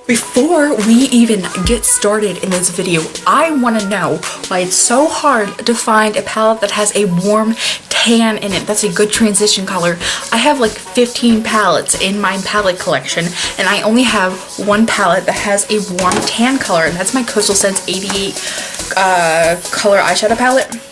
Before we even get started in this video, I want to know why it's so hard to find a palette that has a warm tan in it. That's a good transition color. I have like 15 palettes in my palette collection, and I only have one palette that has a warm tan color, and that's my Coastal Scents 88 color eyeshadow palette.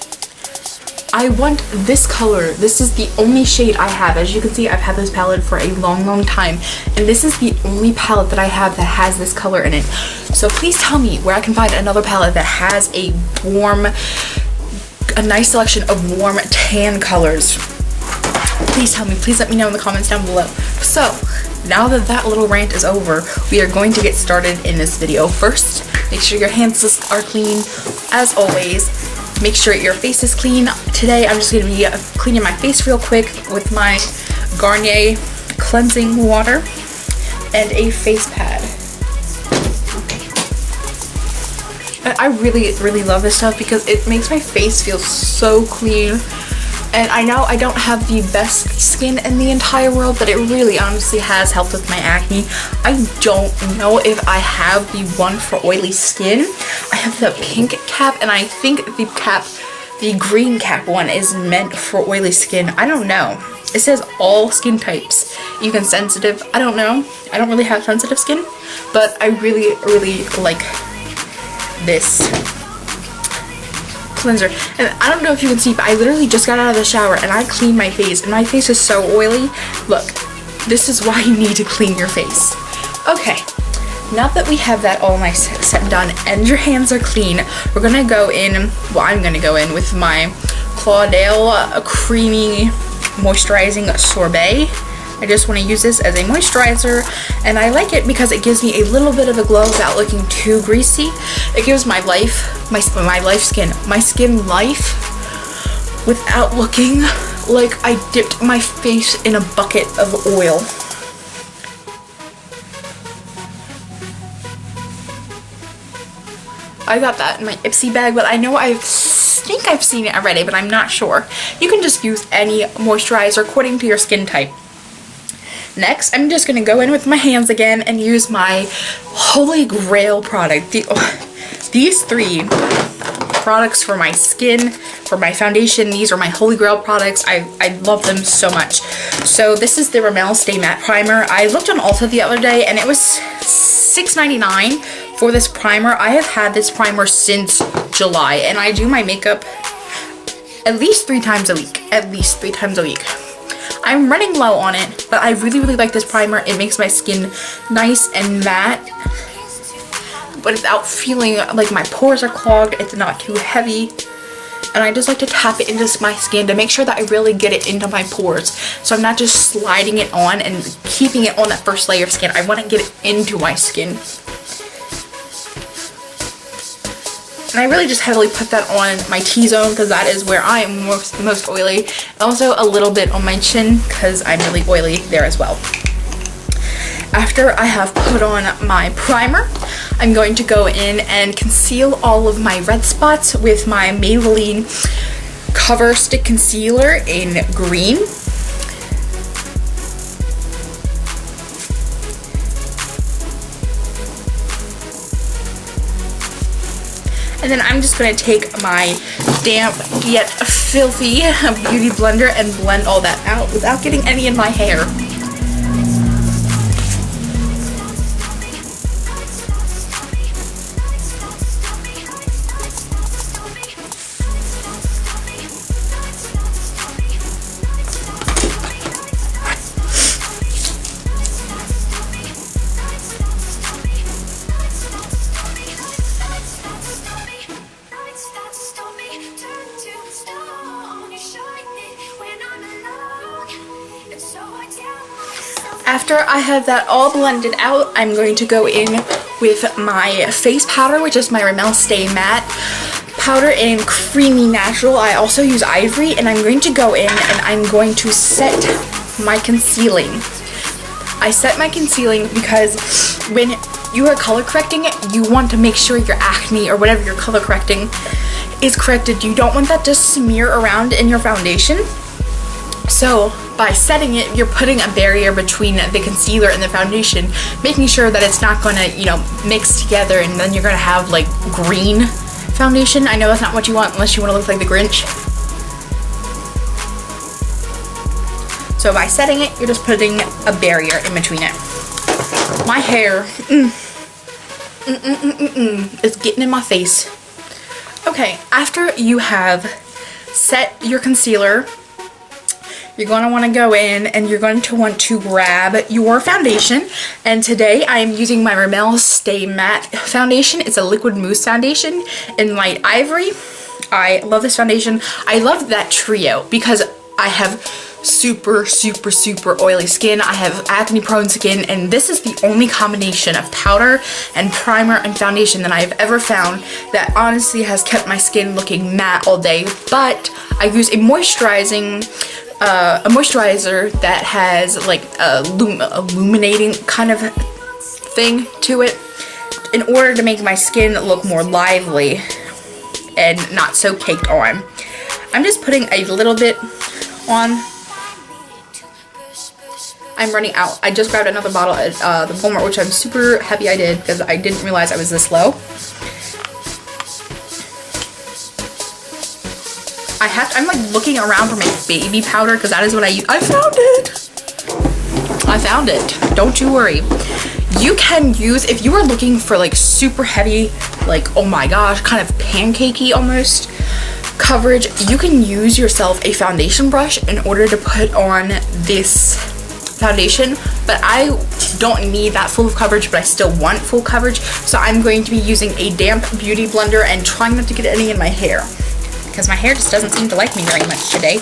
I want this color. This is the only shade I have. As you can see, I've had this palette for a long time, and this is the only palette that I have that has this color in it. So please tell me where I can find another palette that has a nice selection of warm tan colors. Please tell me. Please let me know in the comments down below. So now that little rant is over, we are going to get started in this video. First, make sure your hands are clean, as always. Make sure your face is clean. Today I'm just going to be cleaning my face real quick with my Garnier cleansing water and a face pad. And I really love this stuff because it makes my face feel so clean. And I know I don't have the best skin in the entire world, but it really honestly has helped with my acne. I don't know if I have the one for oily skin. I have the pink cap, and I think the green cap one is meant for oily skin. I don't know. It says all skin types, even sensitive. I don't know. I don't really have sensitive skin, but I really like this cleanser. And I don't know if you can see, but I literally just got out of the shower and I cleaned my face, and my face is so oily. Look, this is why you need to clean your face. Okay, now that we have that all nice set and done and your hands are clean, we're gonna go in, well, I'm gonna go in with my Claudel Creamy Moisturizing Sorbet. I just want to use this as a moisturizer, and I like it because it gives me a little bit of a glow without looking too greasy. It gives my skin life without looking like I dipped my face in a bucket of oil. I got that in my Ipsy bag, but I know I think I've seen it already, but I'm not sure. You can just use any moisturizer according to your skin type. Next, I'm just going to go in with my hands again and use my Holy Grail product. These three products for my skin, for my foundation, these are my Holy Grail products. I love them so much. So this is the Rimmel Stay Matte Primer. I looked on Ulta the other day, and it was $6.99 for this primer. I have had this primer since July, and I do my makeup at least 3 times a week. At least 3 times a week. I'm running low on it, but I really like this primer. It makes my skin nice and matte, but without feeling like my pores are clogged. It's not too heavy, and I just like to tap it into my skin to make sure that I really get it into my pores, so I'm not just sliding it on and keeping it on that first layer of skin. I want to get it into my skin. And I really just heavily put that on my T-zone because that is where I am most oily. Also a little bit on my chin because I'm really oily there as well. After I have put on my primer, I'm going to go in and conceal all of my red spots with my Maybelline Cover Stick Concealer in green. And then I'm just going to take my damp yet filthy beauty blender and blend all that out without getting any in my hair. After I have that all blended out, I'm going to go in with my face powder, which is my Rimmel Stay Matte powder in Creamy Natural. I also use Ivory, and I'm going to go in and I'm going to set my concealing. I set my concealing because when you are color correcting it, you want to make sure your acne or whatever you're color correcting is corrected. You don't want that to smear around in your foundation. So by setting it, you're putting a barrier between the concealer and the foundation, making sure that it's not gonna, you know, mix together and then you're gonna have like green foundation. I know that's not what you want unless you want to look like the Grinch. So by setting it, you're just putting a barrier in between it. My hair is getting in my face. Okay, after you have set your concealer, you're going to want to go in and you're going to want to grab your foundation. And today I am using my Rimmel Stay Matte foundation. It's a liquid mousse foundation in light ivory. I love this foundation. I love that trio because I have super oily skin. I have acne prone skin, and this is the only combination of powder and primer and foundation that I have ever found that honestly has kept my skin looking matte all day. But I use a moisturizer that has like a illuminating kind of thing to it in order to make my skin look more lively and not so caked on. I'm just putting a little bit on. I'm running out. I just grabbed another bottle at the Walmart, which I'm super happy I did because I didn't realize I was this low. I'm like looking around for my baby powder because that is what I use. I found it! I found it. Don't you worry. You can use, if you are looking for like super heavy, like oh my gosh, kind of pancakey almost coverage, you can use yourself a foundation brush in order to put on this foundation. But I don't need that full of coverage, but I still want full coverage, so I'm going to be using a damp beauty blender and trying not to get any in my hair because my hair just doesn't seem to like me very much today.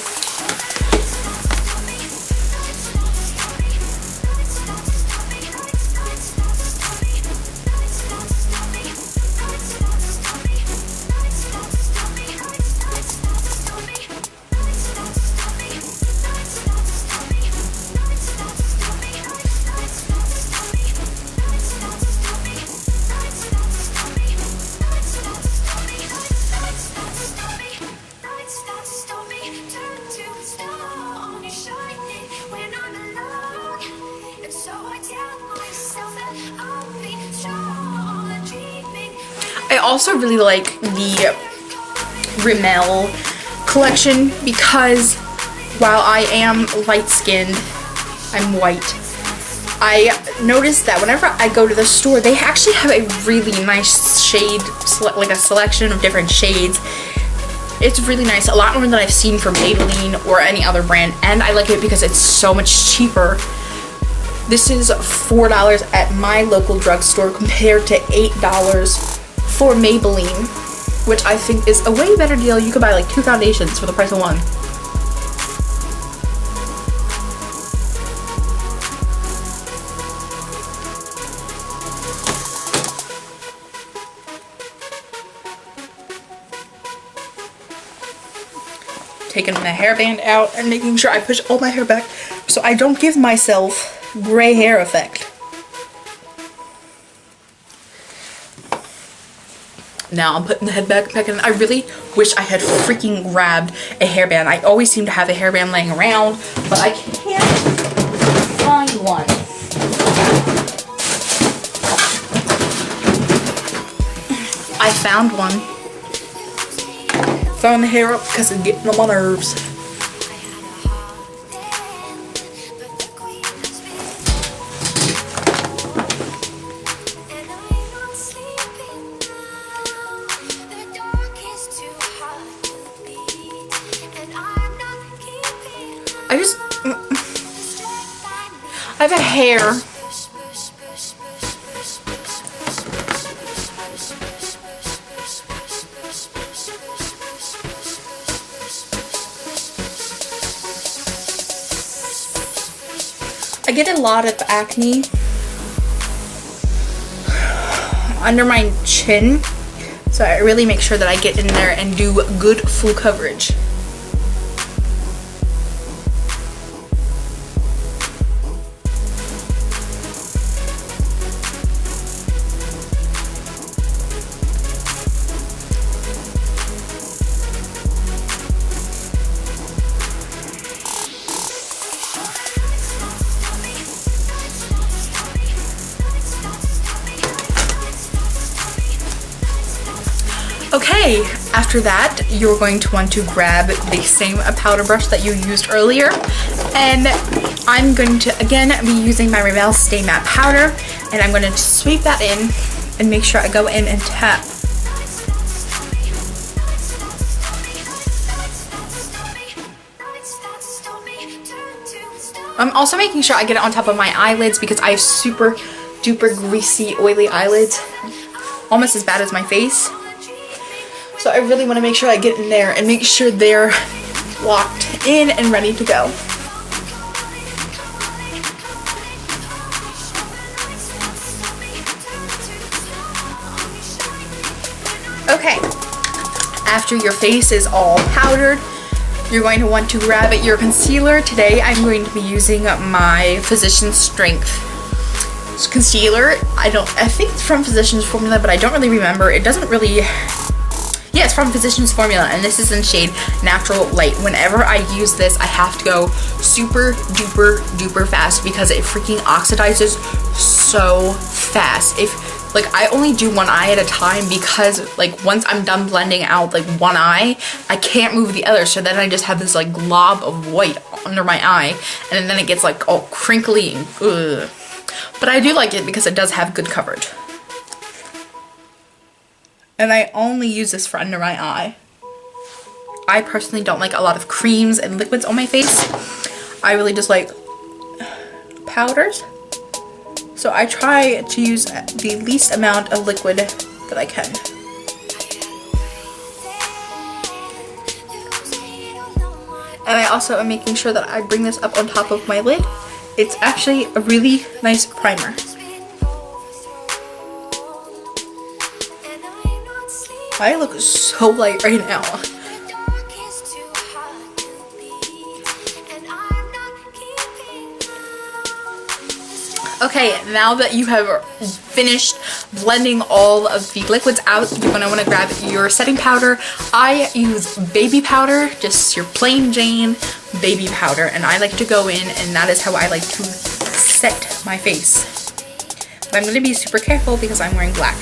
I also really like the Rimmel collection because while I am light-skinned, I'm white. I noticed that whenever I go to the store, they actually have a really nice shade, like a selection of different shades. It's really nice, a lot more than I've seen from Maybelline or any other brand, and I like it because it's so much cheaper. This is $4 at my local drugstore compared to $8 for Maybelline, which I think is a way better deal. You could buy like 2 foundations for the price of 1. Taking the hairband out and making sure I push all my hair back so I don't give myself gray hair effect. Now I'm putting the head back in. I really wish I had freaking grabbed a hairband. I always seem to have a hairband laying around, but I can't find one. I found one. Throwing the hair up because it's getting on my nerves. I have a hair. I get a lot of acne under my chin, so I really make sure that I get in there and do good full coverage. Okay, after that, you're going to want to grab the same powder brush that you used earlier, and I'm going to again be using my Referal Stay Matte Powder, and I'm going to sweep that in and make sure I go in and tap. I'm also making sure I get it on top of my eyelids because I have super duper greasy, oily eyelids, almost as bad as my face. So I really want to make sure I get in there and make sure they're locked in and ready to go. Okay, after your face is all powdered, you're going to want to grab your concealer. Today I'm going to be using my Physicians Strength concealer. I think it's from Physicians Formula, but I don't really remember. It doesn't really... Yeah, it's from Physicians Formula, and this is in shade Natural Light. Whenever I use this, I have to go super duper duper fast because it freaking oxidizes so fast. If, like, I only do one eye at a time because, like, once I'm done blending out, like, one eye, I can't move the other, so then I just have this, like, glob of white under my eye, and then it gets, like, all crinkly and ugh. But I do like it because it does have good coverage. And I only use this for under my eye. I personally don't like a lot of creams and liquids on my face. I really just like powders. So I try to use the least amount of liquid that I can. And I also am making sure that I bring this up on top of my lid. It's actually a really nice primer. I look so light right now. Okay, now that you have finished blending all of the liquids out, you're going to want to grab your setting powder. I use baby powder, just your plain Jane baby powder, and I like to go in, and that is how I like to set my face. But I'm going to be super careful because I'm wearing black.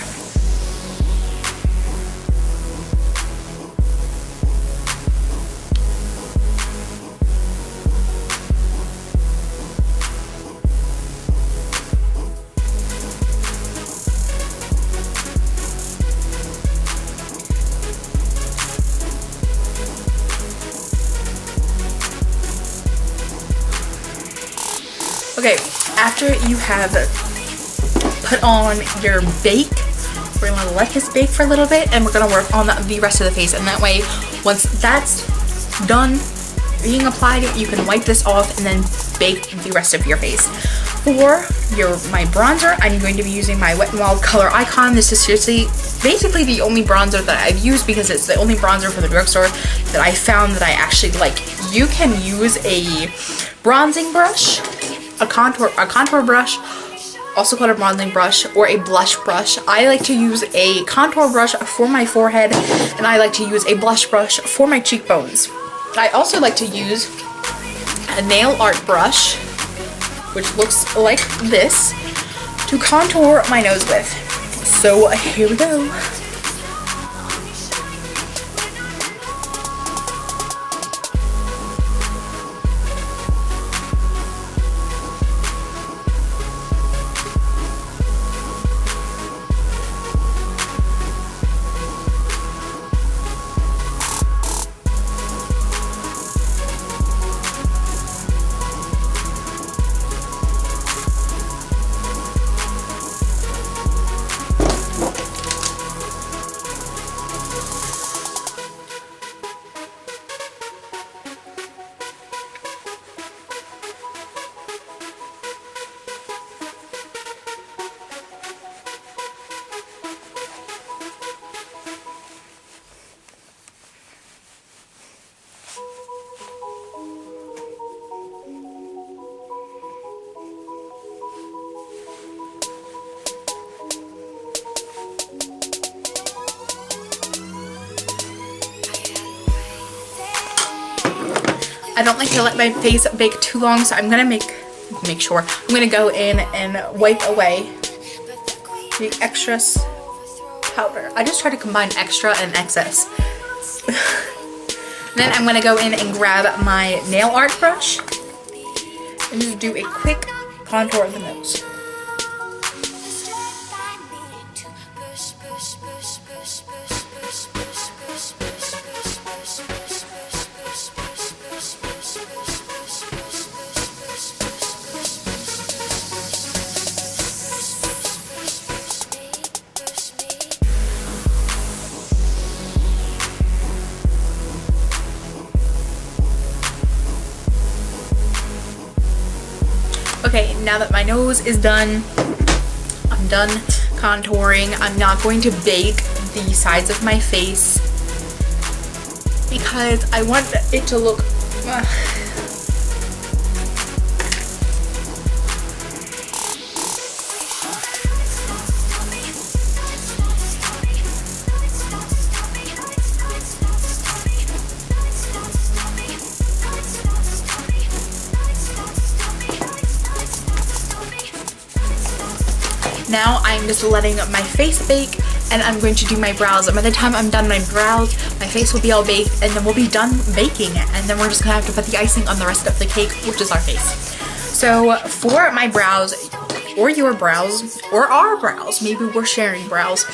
Okay, after you have put on your bake, we're going to let this bake for a little bit, and we're going to work on the rest of the face. And that way, once that's done being applied, you can wipe this off and then bake the rest of your face. For my bronzer, I'm going to be using my Wet n Wild Color Icon. This is seriously basically the only bronzer that I've used because it's the only bronzer from the drugstore that I found that I actually like. You can use a bronzing brush, a contour brush, also called a bronzing brush, or a blush brush. I like to use a contour brush for my forehead, and I like to use a blush brush for my cheekbones. I also like to use a nail art brush, which looks like this, to contour my nose with. So here we go. I don't like to let my face bake too long, so I'm gonna make sure. I'm gonna go in and wipe away the excess powder. I just try to combine extra and excess. Then I'm gonna go in and grab my nail art brush and just do a quick contour of the nose. Okay, now that my nose is done, I'm done contouring. I'm not going to bake the sides of my face because I want it to look Now I'm just letting my face bake, and I'm going to do my brows. And by the time I'm done my brows, my face will be all baked, and then we'll be done baking. And then we're just gonna have to put the icing on the rest of the cake, which is our face. So for my brows, or your brows, or our brows, maybe we're sharing brows,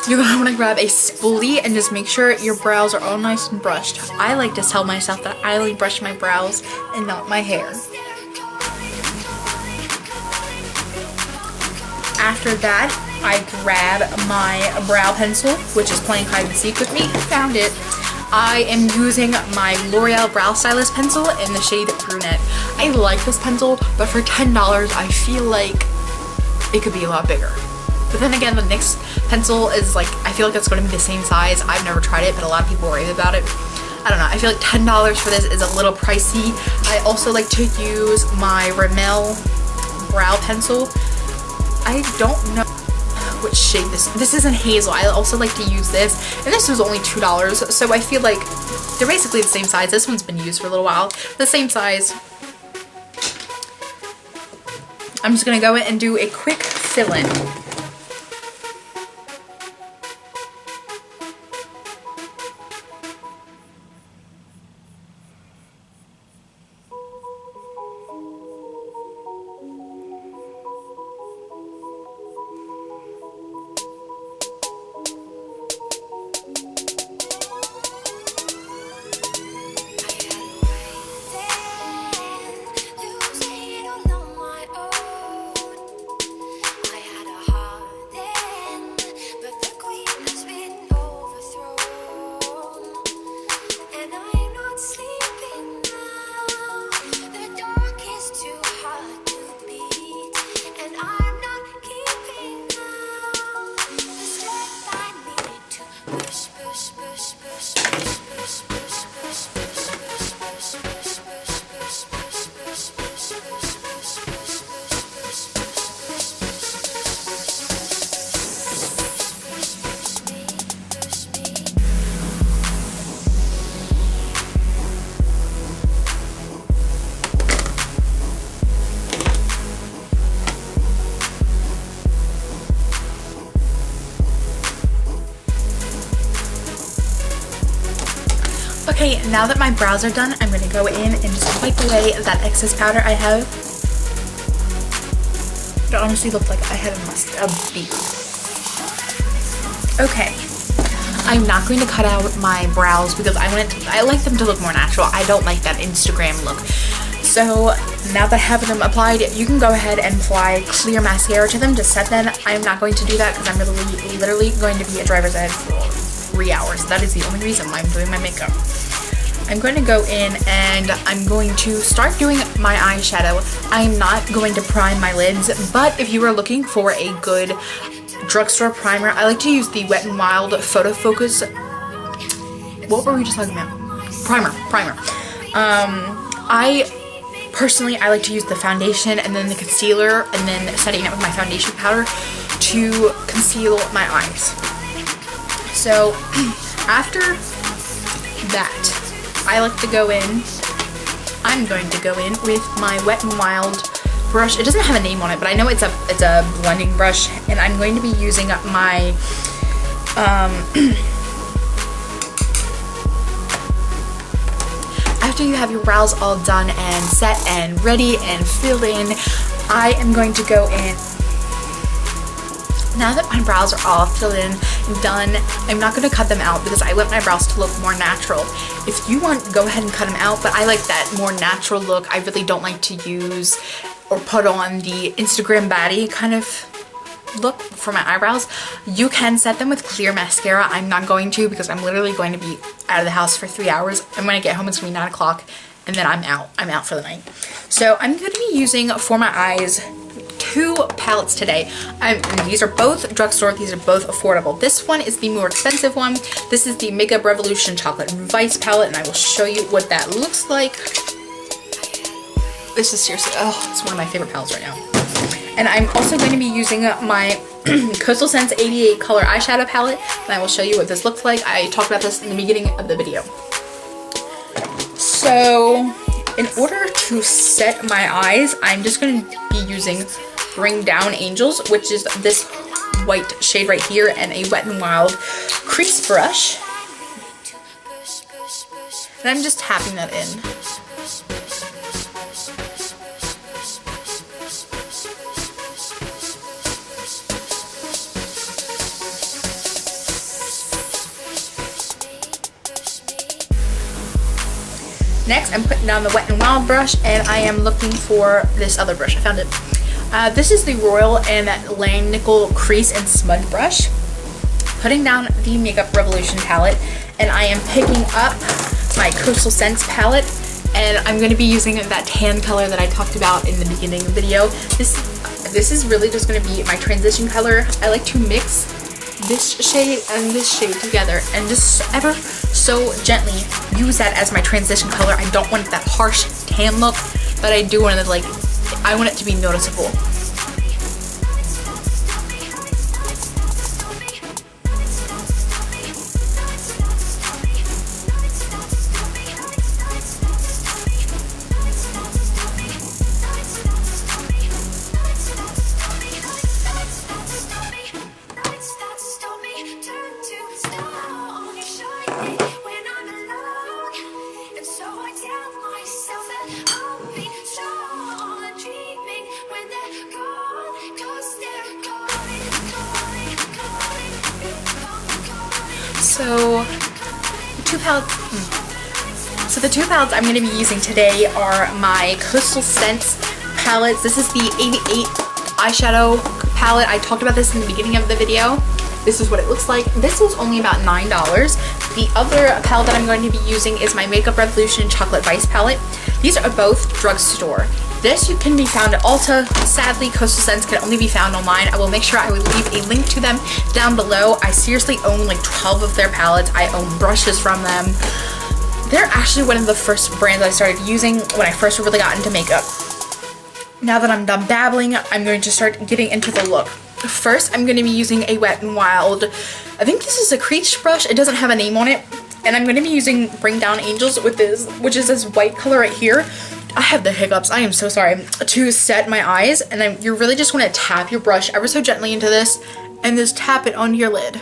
you're gonna wanna grab a spoolie and just make sure your brows are all nice and brushed. I like to tell myself that I only brush my brows and not my hair. After that, I grab my brow pencil, which is playing hide and seek with me. Found it. I am using my L'Oreal Brow Stylist pencil in the shade Brunette. I like this pencil, but for $10, I feel like it could be a lot bigger. But then again, the NYX pencil is like, I feel like it's going to be the same size. I've never tried it, but a lot of people rave about it. I don't know, I feel like $10 for this is a little pricey. I also like to use my Rimmel brow pencil. I don't know which shade this isn't hazel. I also like to use this, and this was only $2, so I feel like they're basically the same size. This one's been used for a little while. The same size. I'm just gonna go in and do a quick fill-in. Okay, now that my brows are done, I'm going to go in and just wipe away that excess powder I have. It honestly looked like I had a beard. Okay, I'm not going to cut out my brows because I like them to look more natural. I don't like that Instagram look. So now that I have them applied, you can go ahead and apply clear mascara to them to set them. I'm not going to do that because I'm literally going to be at driver's ed for 3 hours. That is the only reason why I'm doing my makeup. I'm going to go in and I'm going to start doing my eyeshadow. I'm not going to prime my lids, but if you are looking for a good drugstore primer, I like to use the Wet n Wild Photo Focus. What were we just talking about? Primer. I like to use the foundation and then the concealer and then setting it with my foundation powder to conceal my eyes. So after that, I like to go in, I'm going to go in with my Wet n Wild brush. It doesn't have a name on it, but I know it's a blending brush, and I'm going to be using my After you have your brows all done and set and ready and filled in, I am going to go in. Now that my brows are all filled in and done, I'm not going to cut them out because I want my brows to look more natural. If you want, go ahead and cut them out, but I like that more natural look. I really don't like to use or put on the Instagram baddie kind of look for my eyebrows. You can set them with clear mascara. I'm not going to because I'm literally going to be out of the house for 3 hours, and when I get home it's going to be 9 o'clock, and then I'm out for the night. So I'm going to be using for my eyes 2 palettes today. These are both drugstore. These are both affordable. This one is the more expensive one. This is the Makeup Revolution Chocolate Vice palette, and I will show you what that looks like. This is seriously, oh, it's one of my favorite palettes right now. And I'm also going to be using my Coastal Scents 88 color eyeshadow palette, and I will show you what this looks like. I talked about this in the beginning of the video. So in order to set my eyes, I'm just going to be using Bring Down Angels, which is this white shade right here, and a Wet n Wild crease brush. And I'm just tapping that in. Next, I'm putting down the Wet n Wild brush, and I am looking for this other brush. I found it. This is the Royal and Lang Nickel Crease and Smudge brush. Putting down the Makeup Revolution palette, and I am picking up my Coastal Scents palette, and I'm going to be using that tan color that I talked about in the beginning of the video. This is really just going to be my transition color. I like to mix this shade and this shade together and just ever so gently use that as my transition color. I don't want that harsh tan look, but I do want to I want it to be noticeable. So the two palettes I'm going to be using today are my Coastal Scents palettes. This is the 88 eyeshadow palette. I talked about this in the beginning of the video. This is what it looks like. This was only about $9. The other palette that I'm going to be using is my Makeup Revolution Chocolate Vice palette. These are both drugstore. This can be found at Ulta. Sadly, Coastal Scents can only be found online. I will make sure I will leave a link to them down below. I seriously own like 12 of their palettes. I own brushes from them. They're actually one of the first brands I started using when I first really got into makeup. Now that I'm done dabbling, I'm going to start getting into the look. First, I'm going to be using a Wet n Wild. I think this is a crease brush. It doesn't have a name on it. And I'm going to be using Bring Down Angels with this, which is this white color right here. I have the hiccups, I am so sorry, to set my eyes. And then you really just want to tap your brush ever so gently into this and just tap it onto your lid.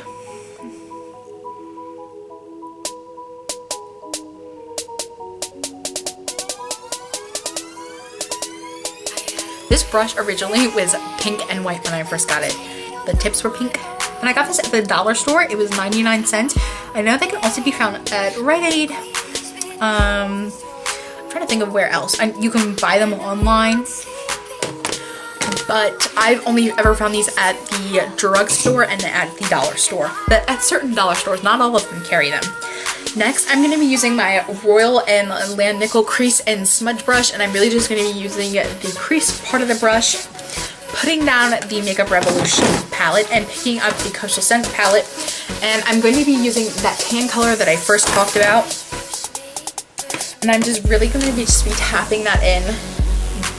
This brush originally was pink and white when I first got it. The tips were pink. When I got this at the dollar store, it was 99 cents. I know they can also be found at Rite Aid. I'm trying to think of where else. You can buy them online. But I've only ever found these at the drugstore and at the dollar store. But at certain dollar stores, not all of them carry them. Next, I'm going to be using my Royal and Lang Nickel Crease and Smudge brush, and I'm really just going to be using the crease part of the brush, putting down the Makeup Revolution palette, and picking up the Coastal Scents palette. And I'm going to be using that tan color that I first talked about. And I'm just really going to be tapping that in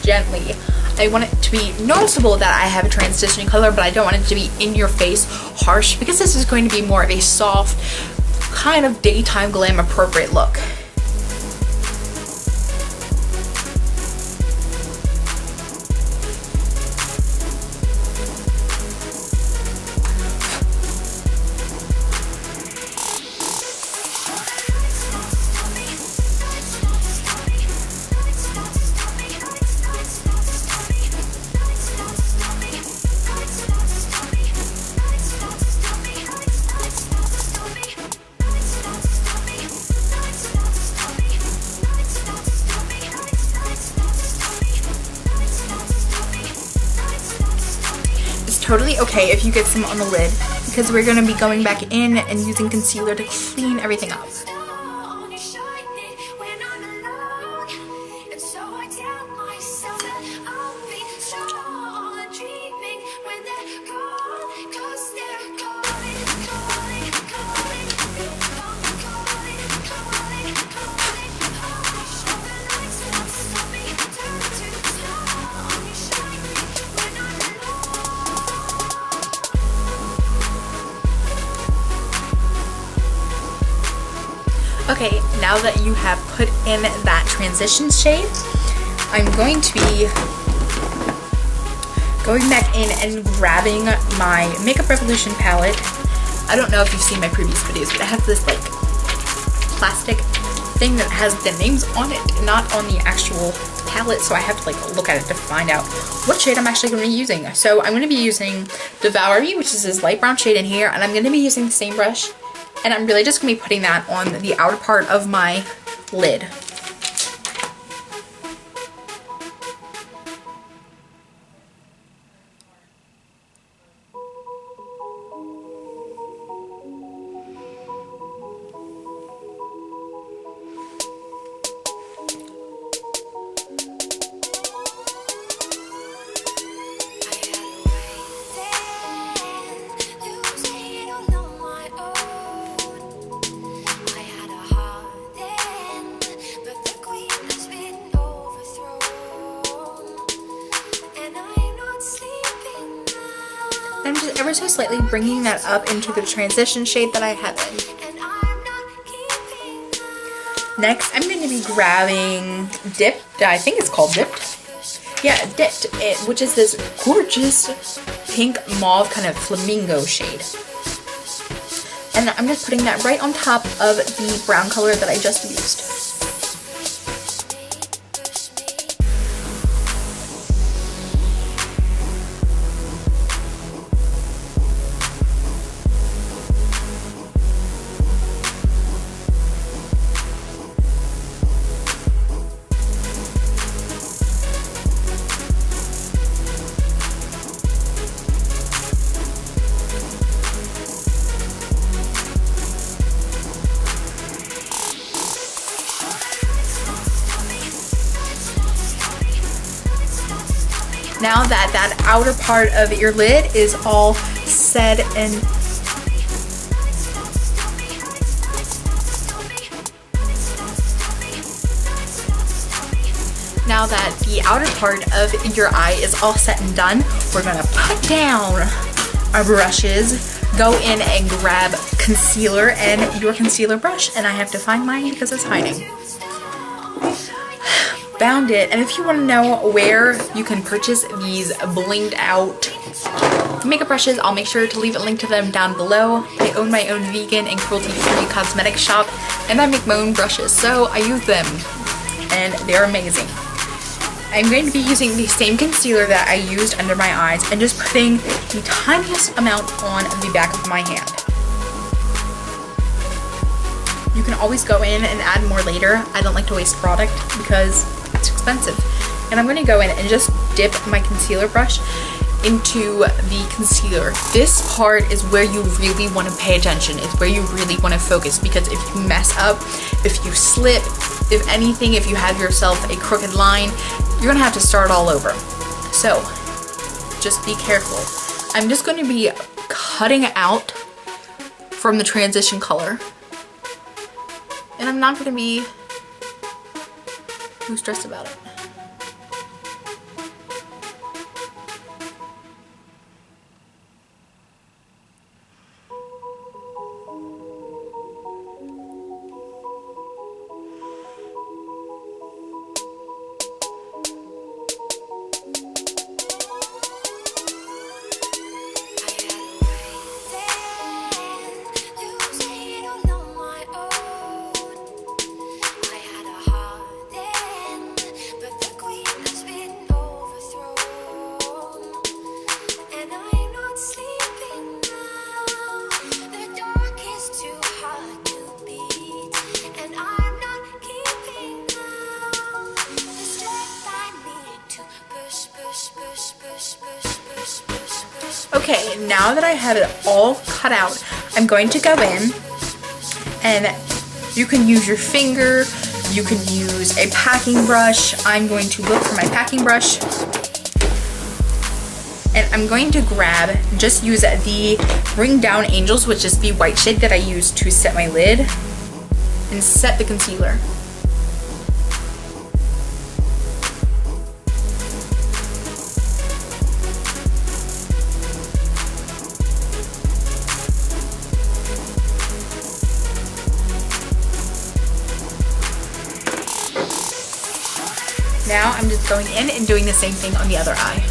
gently. I want it to be noticeable that I have a transition color, but I don't want it to be in your face harsh, because this is going to be more of a soft, kind of daytime glam appropriate look. totally okay if you get some on the lid, because we're going to be going back in and using concealer to clean everything up. Okay, now that you have put in that transition shade, I'm going to be going back in and grabbing my Makeup Revolution palette. I don't know if you've seen my previous videos, but it has this like plastic thing that has the names on it, not on the actual palette, so I have to like look at it to find out what shade I'm actually going to be using. So I'm going to be using Devour Me, which is this light brown shade in here, and I'm going to be using the same brush. And I'm really just going to be putting that on the outer part of my lid. I'm just ever so slightly bringing that up into the transition shade that I have in. Next, I'm going to be grabbing Dipped. I think it's called Dipped. Yeah, Dipped, which is this gorgeous pink mauve kind of flamingo shade. And I'm just putting that right on top of the brown color that I just used. Now that that outer part of your lid is all set and now that the outer part of your eye is all set and done, we're gonna put down our brushes, go in and grab concealer and your concealer brush, and I have to find mine because it's hiding. Found it. And if you want to know where you can purchase these blinged out makeup brushes, I'll make sure to leave a link to them down below. I own my own vegan and cruelty-free cosmetic shop, and I make my own brushes, so I use them and they're amazing. I'm going to be using the same concealer that I used under my eyes and just putting the tiniest amount on the back of my hand. You can always go in and add more later. I don't like to waste product because it's expensive. And I'm going to go in and just dip my concealer brush into the concealer. This part is where you really want to pay attention. It's where you really want to focus, because if you mess up, if you slip, if anything, if you have yourself a crooked line, you're going to have to start all over. So just be careful. I'm just going to be cutting out from the transition color. And I'm not going to be too stressed about it. Okay, now that I have it all cut out, I'm going to go in, and you can use your finger, you can use a packing brush. I'm going to look for my packing brush, and I'm going to just use the Ring Down Angels, which is the white shade that I use to set my lid, and set the concealer. Now I'm just going in and doing the same thing on the other eye.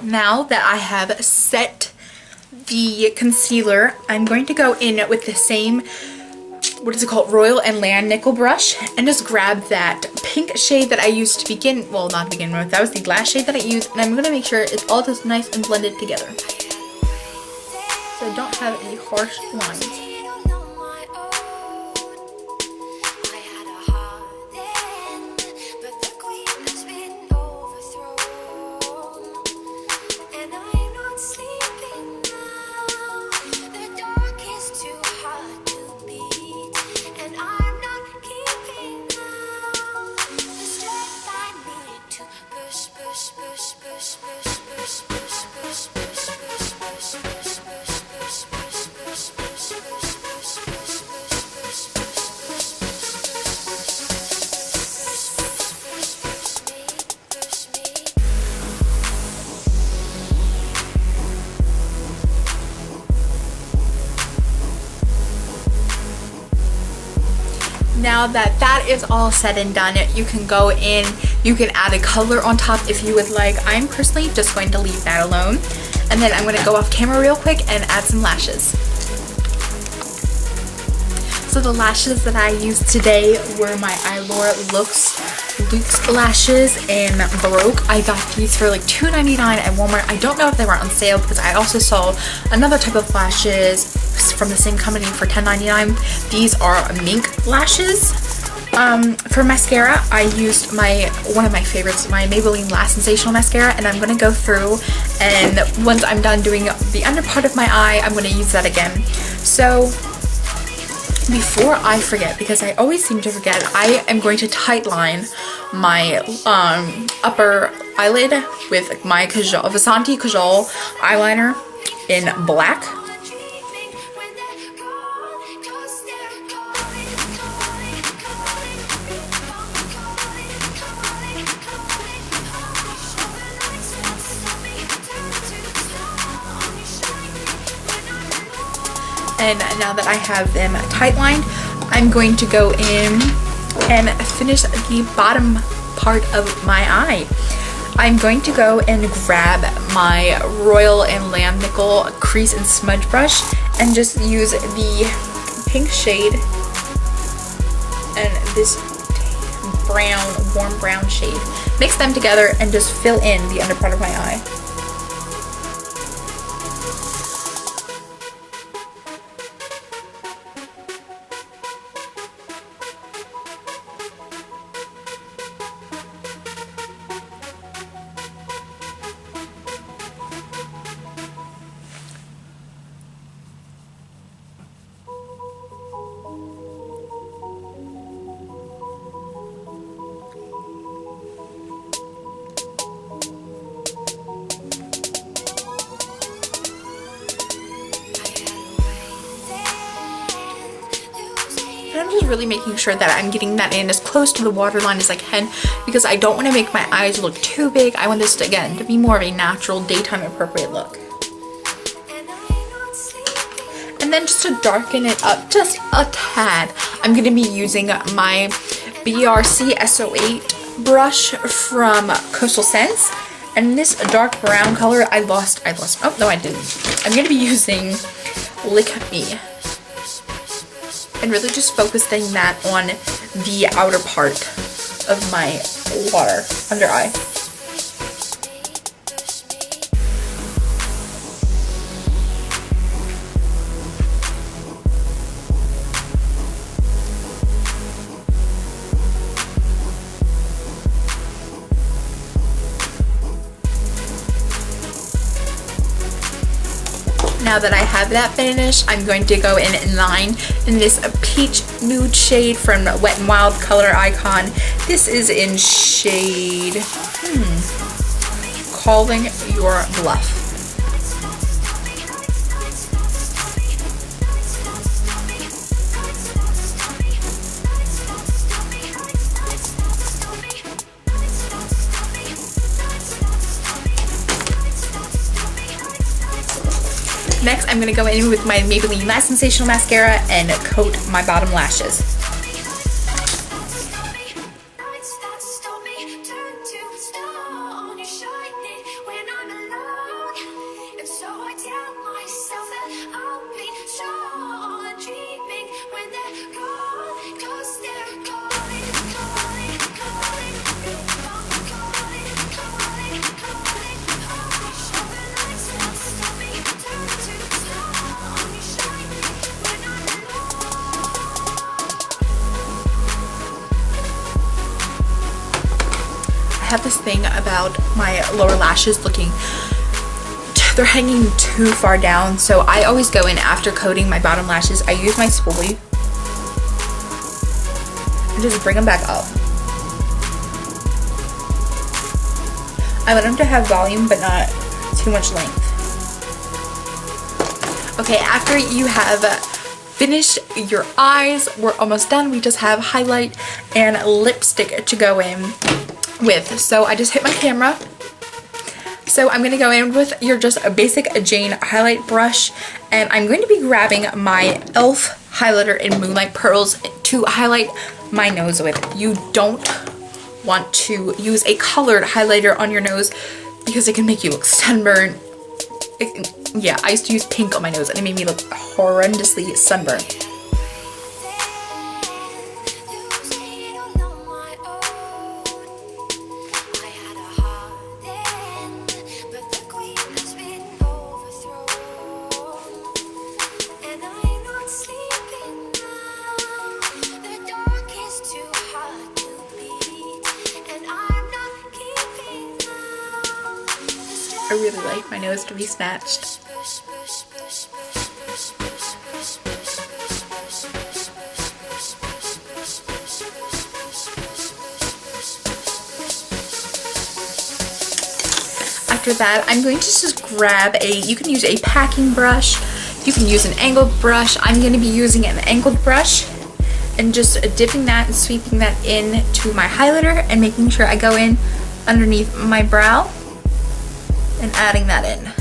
Now that I have set the concealer, I'm going to go in with the same, what is it called, Royal and Land nickel brush, and just grab that pink shade that I used to begin, well, not begin with, that was the last shade that I used, and I'm going to make sure it's all just nice and blended together, so I don't have any harsh lines. Now that that is all said and done, you can go in, you can add a color on top if you would like. I'm personally just going to leave that alone. And then I'm going to go off camera real quick and add some lashes. So the lashes that I used today were my Ilora Luxe lashes in Baroque. I got these for like $2.99 at Walmart. I don't know if they were on sale because I also saw another type of lashes from the same company for $10.99. These are mink lashes. For mascara, I used one of my favorites, my Maybelline Lash Sensational Mascara, and I'm going to go through, and once I'm done doing the under part of my eye, I'm going to use that again. So before I forget, because I always seem to forget, I am going to tightline my upper eyelid with my Vasanti Kajal eyeliner in black. And now that I have them tight-lined, I'm going to go in and finish the bottom part of my eye. I'm going to go and grab my Royal and Land Nickel crease and smudge brush and just use the pink shade and this brown, warm brown shade. mix them together and just fill in the under part of my eye. And I'm just really making sure that I'm getting that in as close to the waterline as I can, because I don't want to make my eyes look too big. I want this to, again, to be more of a natural daytime appropriate look. And then just to darken it up just a tad, I'm going to be using my BRC SO8 brush from Coastal Scents. And this dark brown color, oh no I didn't. I'm going to be using Lick Me. And really just focusing that on the outer part of my water under eye. Now that I have that finished, I'm going to go in and line in this peach nude shade from Wet n Wild Color Icon. This is in shade Calling Your Bluff. Next, I'm going to go in with my Maybelline Lash Sensational Mascara and coat my bottom lashes. I have this thing about my lower lashes looking, they're hanging too far down, so I always go in after coating my bottom lashes. I use my spoolie and just bring them back up. I want them to have volume but not too much length. Okay, after you have finished your eyes, we're almost done. We just have highlight and lipstick to go in with. So I just hit my camera. So I'm going to go in with your just a basic Jane highlight brush, and I'm going to be grabbing my e.l.f. highlighter in Moonlight Pearls to highlight my nose with. You don't want to use a colored highlighter on your nose because it can make you look sunburned. Yeah, I used to use pink on my nose and it made me look horrendously sunburned. I really like my nose to be snatched. After that, I'm going to just grab you can use a packing brush, you can use an angled brush. I'm going to be using an angled brush and just dipping that and sweeping that into my highlighter and making sure I go in underneath my brow and adding that in.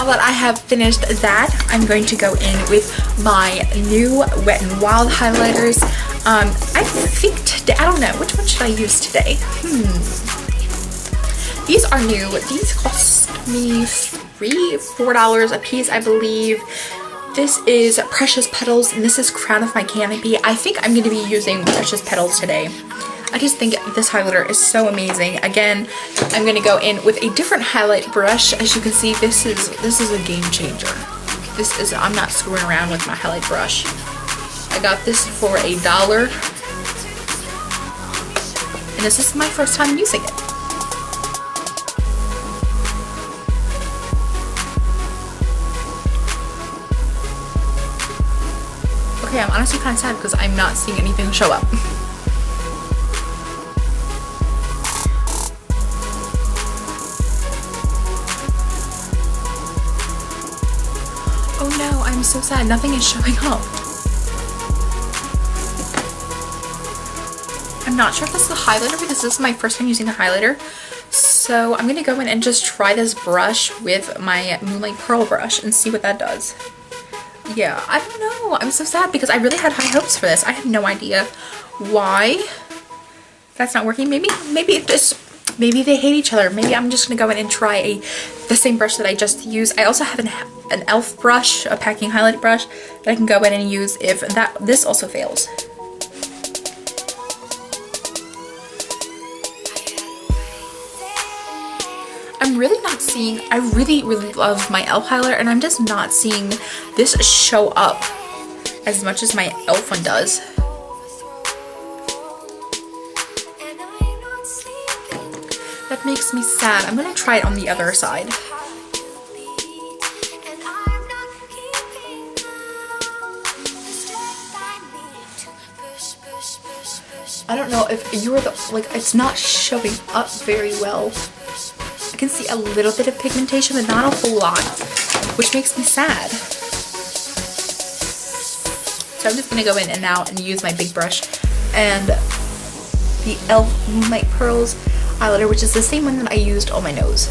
that I have finished that, I'm going to go in with my new Wet n Wild highlighters. I think today, I don't know, which one should I use today? These are new. These cost me $4 a piece, I believe. This is Precious Petals, and this is Crown of My Canopy. I think I'm going to be using Precious Petals today. I just think this highlighter is so amazing. Again, I'm going to go in with a different highlight brush. As you can see, this is a game changer. I'm not screwing around with my highlight brush. I got this for $1, and this is my first time using it. Okay, I'm honestly kind of sad because I'm not seeing anything show up. Oh no, I'm so sad. Nothing is showing up. I'm not sure if this is a highlighter because this is my first time using a highlighter. So I'm going to go in and just try this brush with my Moonlight Pearl brush and see what that does. Yeah, I don't know. I'm so sad because I really had high hopes for this. I have no idea why that's not working. Maybe they hate each other. Maybe I'm just gonna go in and try the same brush that I just used. I also have an e.l.f. brush, a packing highlight brush that I can go in and use if this also fails. I'm really not seeing, I really love my e.l.f. highlighter, and I'm just not seeing this show up as much as my e.l.f. one does. That makes me sad. I'm gonna try it on the other side. I don't know if you're it's not showing up very well. I can see a little bit of pigmentation, but not a whole lot, which makes me sad. So I'm just gonna go in and out and use my big brush and the e.l.f. Moonlight Pearls highlighter, which is the same one that I used on my nose.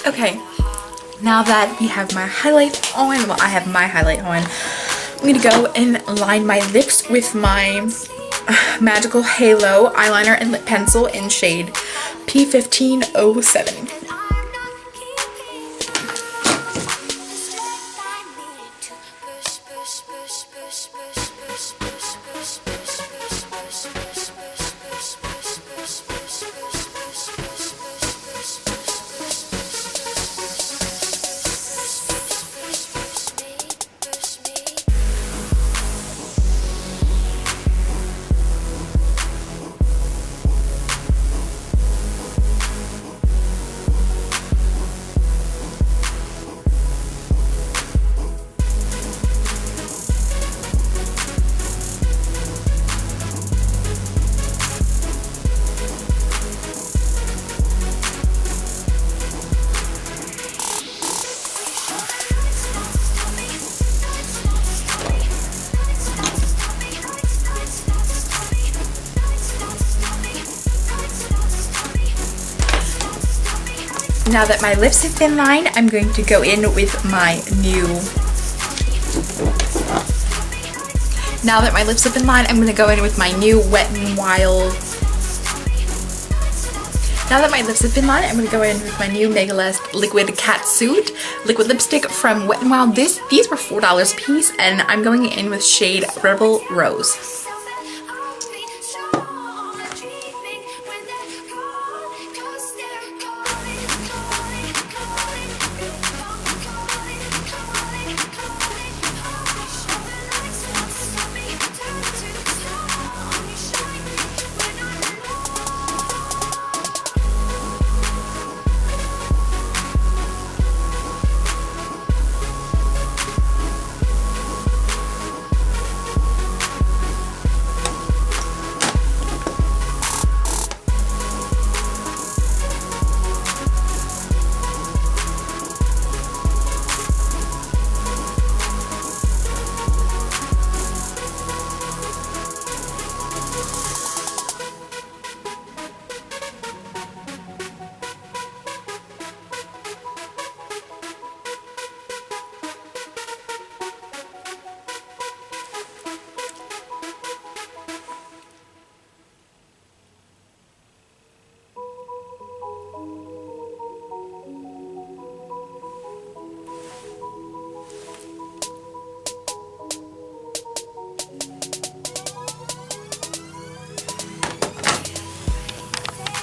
Okay, now that we have my highlight on, well, I have my highlight on, I'm gonna go and line my lips with my Magical Halo eyeliner and lip pencil in shade P1507. Now that my lips have been lined, I'm going to go in with my new... Now that my lips have been lined, I'm going to go in with my new Wet n Wild... Now that my lips have been lined, I'm going to go in with my new Megalist Liquid Catsuit liquid lipstick from Wet n Wild. These were $4 a piece, and I'm going in with shade Rebel Rose.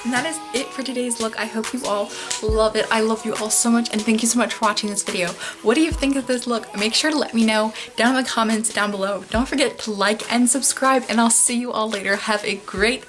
And that is it for today's look. I hope you all love it. I love you all so much, and thank you so much for watching this video. What do you think of this look? Make sure to let me know down in the comments down below. Don't forget to like and subscribe, and I'll see you all later. Have a great